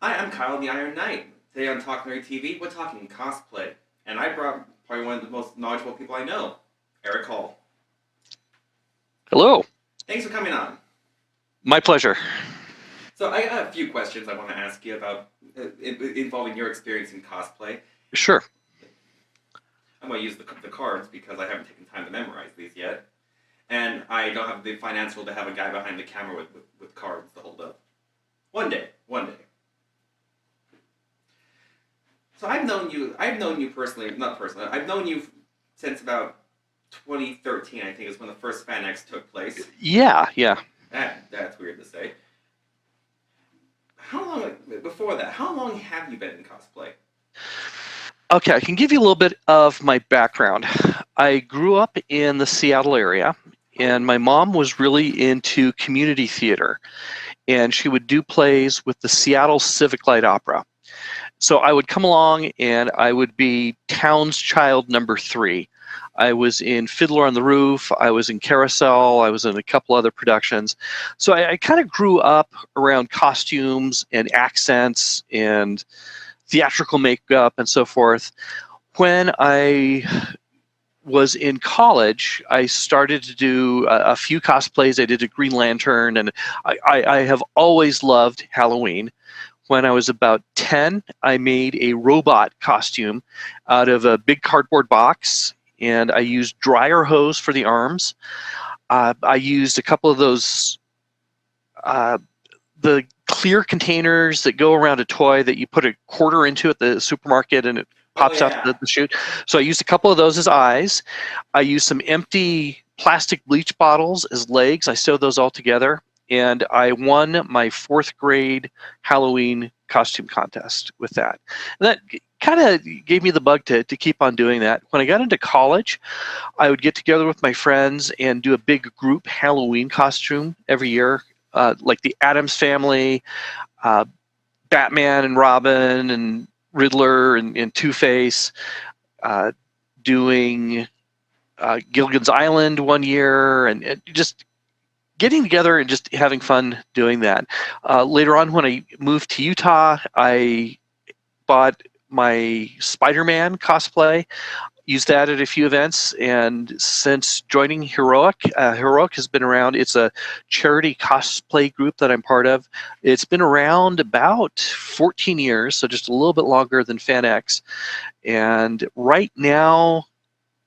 Hi, I'm Kyle the Iron Knight. Today on Talk Nerd TV, we're talking cosplay. And I brought probably one of the most knowledgeable people I know, Eric Hall. Hello. Thanks for coming on. My pleasure. So I got a few questions I want to ask you about involving your experience in cosplay. Sure. I'm going to use the cards because I haven't taken time to memorize these yet. And I don't have the financial to have a guy behind the camera with cards to hold up. One day. One day. So I've known you personally, not personally, I've known you since about 2013, I think, is when the first FanX took place. Yeah. That's weird to say. How long, before that, how long have you been in cosplay? Okay, I can give you a little bit of my background. I grew up in the Seattle area, and my mom was really into community theater, and she would do plays with the Seattle Civic Light Opera. So I would come along and I would be town's child number 3. I was in Fiddler on the Roof, I was in Carousel, I was in a couple other productions. So I kind of grew up around costumes and accents and theatrical makeup and so forth. When I was in college, I started to do a few cosplays. I did a Green Lantern, and I have always loved Halloween. When I was about 10, I made a robot costume out of a big cardboard box, and I used dryer hose for the arms. I used a couple of those, uh, the clear containers that go around a toy that you put a quarter into at the supermarket and it Oh, pops out yeah. the chute. So I used a couple of those as eyes. I used some empty plastic bleach bottles as legs. I sewed those all together, and I won my 4th grade Halloween costume contest with that. And that kind of gave me the bug to keep on doing that. When I got into college, I would get together with my friends and do a big group Halloween costume every year, like the Addams Family, uh, Batman and Robin and Riddler and Two-Face, uh, doing Gilligan's Island one year, and just getting together and just having fun doing that. Later on, when I moved to Utah, I bought my Spider-Man cosplay, used that at a few events, and since joining Heroic, Heroic has been around. It's a charity cosplay group that I'm part of. It's been around about 14 years, so just a little bit longer than FanX. And right now,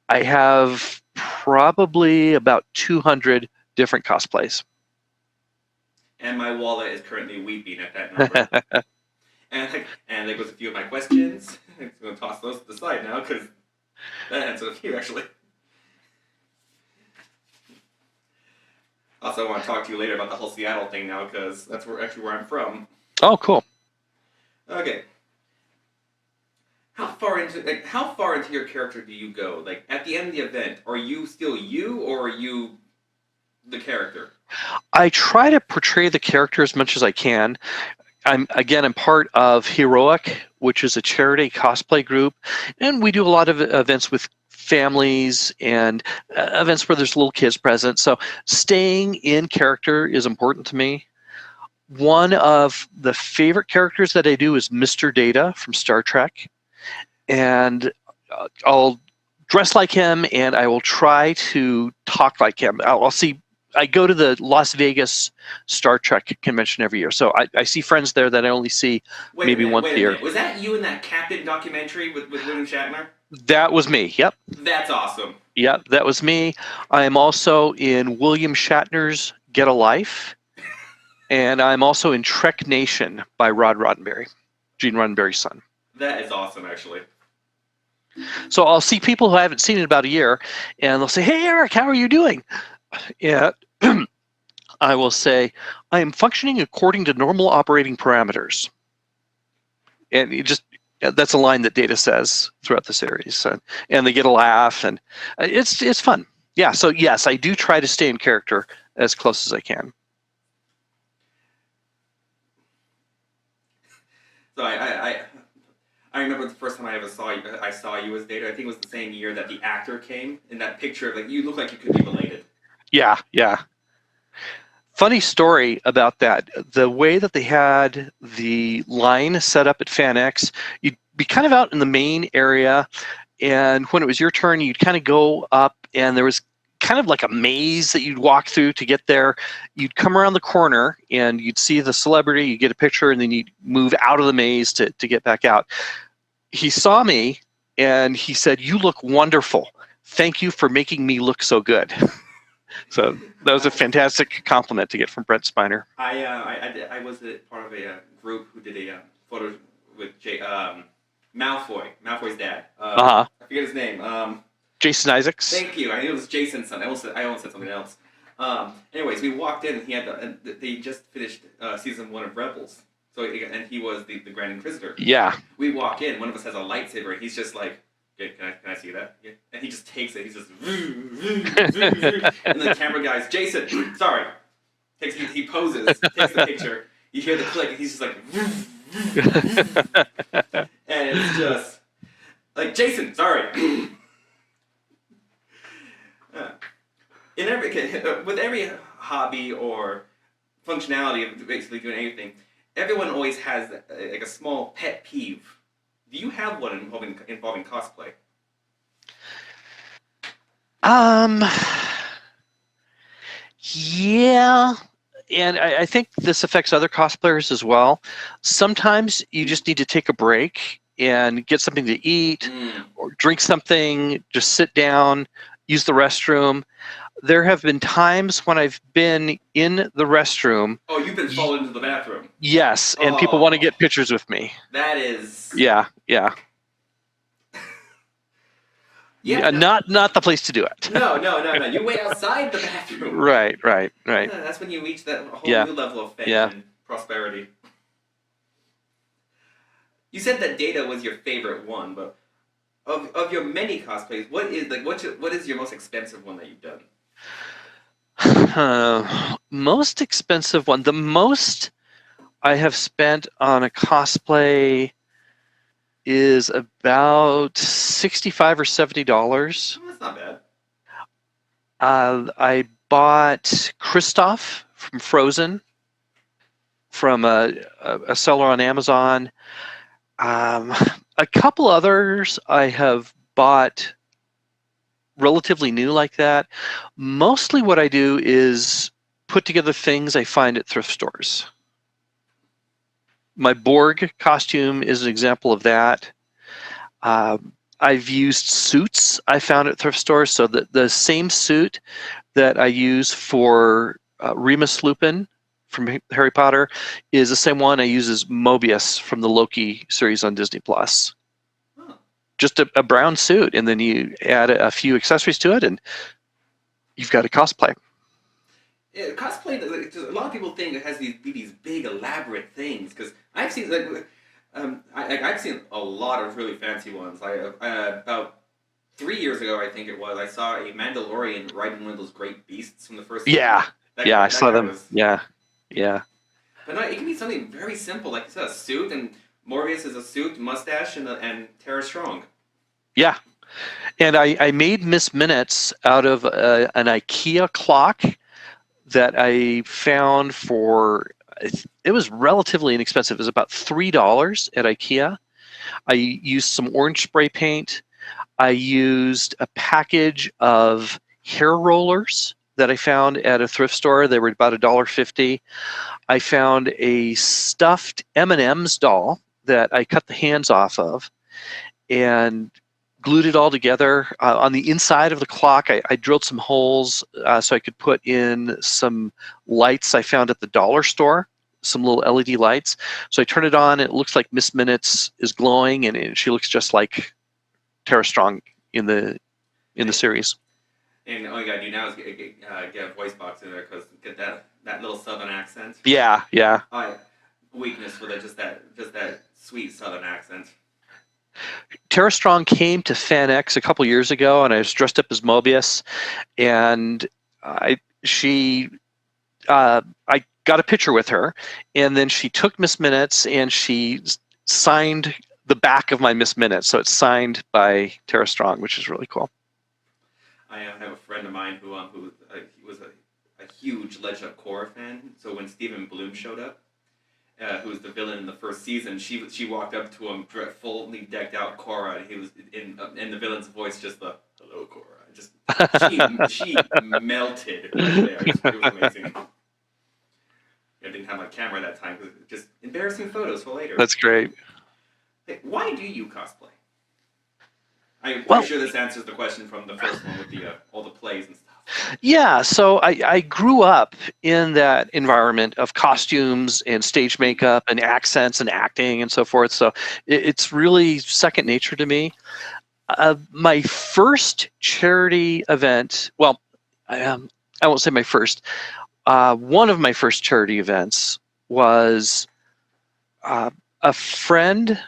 I have probably about 200 different cosplays. And my wallet is currently weeping at that number. And there goes a few of my questions. I'm going to toss those to the side now because that answered a few, actually. Also, I want to talk to you later about the whole Seattle thing now because that's where I'm from. Oh, cool. Okay. How far into your character do you go? Like at the end of the event, are you still you or are you the character? I try to portray the character as much as I can. I'm part of Heroic, which is a charity cosplay group, and we do a lot of events with families and events where there's little kids present. So staying in character is important to me. One of the favorite characters that I do is Mr. Data from Star Trek, and I'll dress like him and I will try to talk like him. I'll see. I go to the Las Vegas Star Trek convention every year, so I see friends there that I only see Wait a maybe minute, once wait a a year. minute. Was that you in that Captain documentary with William Shatner? That was me. Yep, That's awesome. yep, that was me. I am also in William Shatner's Get a Life, and I'm also in Trek Nation by Rod Roddenberry, Gene Roddenberry's son. That is awesome, actually. So I'll see people who I haven't seen in about a year, and they'll say, "Hey, Eric, how are you doing?" Yeah, I will say, "I am functioning according to normal operating parameters," and you just that's a line that Data says throughout the series, and they get a laugh, and it's fun. Yeah, so yes, I do try to stay in character as close as I can. So I remember the first time I ever saw you. I saw you as Data. I think it was the same year that the actor came in that picture. Like you look like you could be related. Yeah, yeah. Funny story about that. The way that they had the line set up at FanX, you'd be kind of out in the main area, and when it was your turn, you'd kind of go up, and there was kind of like a maze that you'd walk through to get there. You'd come around the corner, and you'd see the celebrity, you get a picture, and then you'd move out of the maze to get back out. He saw me, and he said, "You look wonderful. Thank you for making me look so good." So that was a fantastic compliment to get from Brent Spiner. I was part of a group who did a photo with Malfoy's dad. Uh-huh. I forget his name. Jason Isaacs. Thank you. I knew it was Jason's son. I almost said something else. Anyways, we walked in, and he had they just finished season 1 of Rebels. So and he was the Grand Inquisitor. Yeah. We walk in. One of us has a lightsaber, and he's just like, "Yeah, can I see that?" Yeah. And he just takes it. He's just, and the camera guy's, "Jason, sorry." He poses, takes the picture. You hear the click, and he's just like, and it's just like, "Jason, sorry." With every hobby or functionality of basically doing anything, everyone always has like a small pet peeve. Do you have one involving cosplay? Yeah, and I think this affects other cosplayers as well. Sometimes you just need to take a break and get something to eat or drink something, just sit down, use the restroom. There have been times when I've been in the restroom. Oh, you've been falling into the bathroom. Yes, and people want to get pictures with me. That is... Yeah. Yeah, not the place to do it. No. You wait outside the bathroom. Right. That's when you reach that whole new level of fame and prosperity. You said that Data was your favorite one, but of your many cosplays, what is your most expensive one that you've done? Most expensive one. The most I have spent on a cosplay is about $65 or $70. Oh, that's not bad. I bought Kristoff from Frozen from a seller on Amazon. A couple others I have bought relatively new like that. Mostly what I do is put together things I find at thrift stores. My Borg costume is an example of that. I've used suits I found at thrift stores. So the same suit that I use for Remus Lupin from Harry Potter is the same one I use as Mobius from the Loki series on Disney+. Just a brown suit, and then you add a few accessories to it, and you've got a cosplay. Yeah, cosplay. A lot of people think it has these big elaborate things because I've seen I've seen a lot of really fancy ones. About 3 years ago, I think it was, I saw a Mandalorian riding one of those great beasts from the first season. I saw them. Yeah. But no, it can be something very simple, like you said, a suit, and Morbius is a suit, mustache, and Tara Strong. Yeah. And I made Miss Minutes out of an IKEA clock that I found for, it was relatively inexpensive. It was about $3 at IKEA. I used some orange spray paint. I used a package of hair rollers that I found at a thrift store. They were about $1.50. I found a stuffed M&M's doll that I cut the hands off of and glued it all together. On the inside of the clock, I drilled some holes so I could put in some lights I found at the dollar store, some little LED lights. So I turn it on, and it looks like Miss Minutes is glowing, and she looks just like Tara Strong in the series. And all you gotta do now is get a voice box in there, because get that little southern accent. Yeah. Weakness with it, just that sweet southern accent. Tara Strong came to FanX a couple years ago, and I was dressed up as Mobius, and I got a picture with her, and then she took Miss Minutes and she signed the back of my Miss Minutes, so it's signed by Tara Strong, which is really cool. I have a friend of mine who was a huge Legend of Korra fan. So when Stephen Bloom showed up, who was the villain in the first season, she walked up to him, fully decked out Korra, and he was in the villain's voice, just the "Hello, Korra." Just she melted right there. It was amazing. I didn't have my camera that time because just embarrassing photos for later. That's great. Hey, why do you cosplay? I'm pretty Well, sure this answers the question from the first one with the all the plays and stuff. yeah, so I grew up in that environment of costumes and stage makeup and accents and acting and so forth. So it's really second nature to me. My first charity event, well, I won't say my first. One of my first charity events was a friend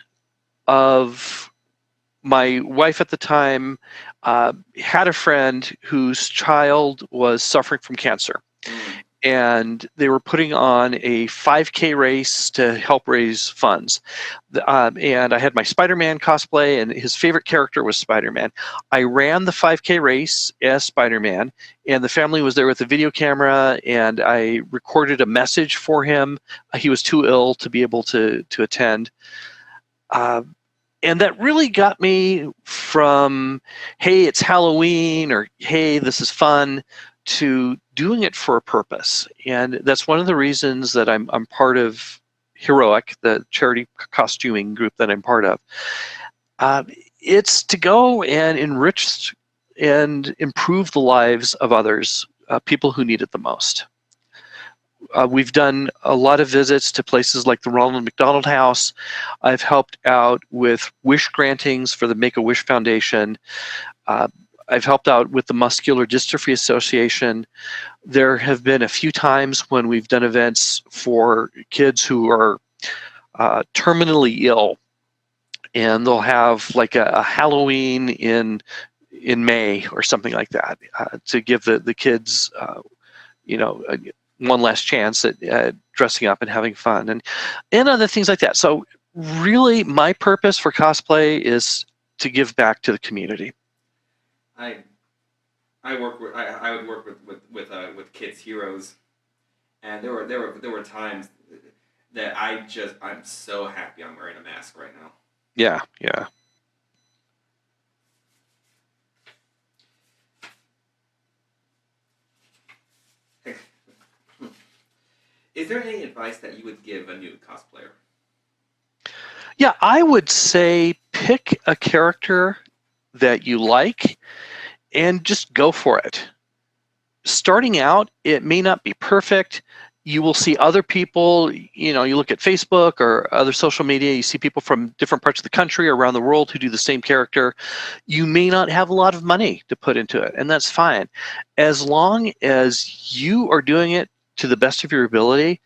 of my wife at the time had a friend whose child was suffering from cancer. And they were putting on a 5K race to help raise funds. And I had my Spider-Man cosplay, and his favorite character was Spider-Man. I ran the 5K race as Spider-Man, and the family was there with a video camera, and I recorded a message for him. He was too ill to be able to attend. And that really got me from, hey, it's Halloween, or hey, this is fun, to doing it for a purpose. And that's one of the reasons that I'm part of Heroic, the charity costuming group that I'm part of. It's to go and enrich and improve the lives of others, people who need it the most. We've done a lot of visits to places like the Ronald McDonald House. I've helped out with wish grantings for the Make-A-Wish Foundation. I've helped out with the Muscular Dystrophy Association. There have been a few times when we've done events for kids who are terminally ill, and they'll have like a Halloween in May or something like that to give the kids, one last chance at dressing up and having fun and other things like that. So really, my purpose for cosplay is to give back to the community. I would work with kids heroes, and there were times that I'm so happy I'm wearing a mask right now. Yeah. Is there any advice that you would give a new cosplayer? Yeah, I would say pick a character that you like and just go for it. Starting out, it may not be perfect. You will see other people, you look at Facebook or other social media, you see people from different parts of the country or around the world who do the same character. You may not have a lot of money to put into it, and that's fine. As long as you are doing it to the best of your ability,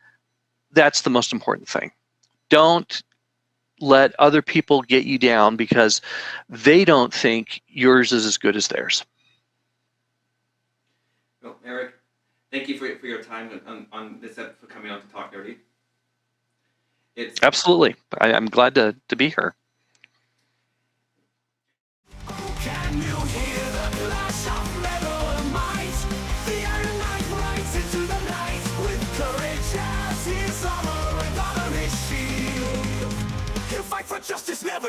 that's the most important thing. Don't let other people get you down because they don't think yours is as good as theirs. Well, Eric, thank you for your time on this episode, for coming on to Talk Nerdy. Absolutely. I'm glad to be here. Can you hear the clash of metal and might? The Iron Knight rides into the night with courage as his armor and honor his shield. He'll fight for justice, never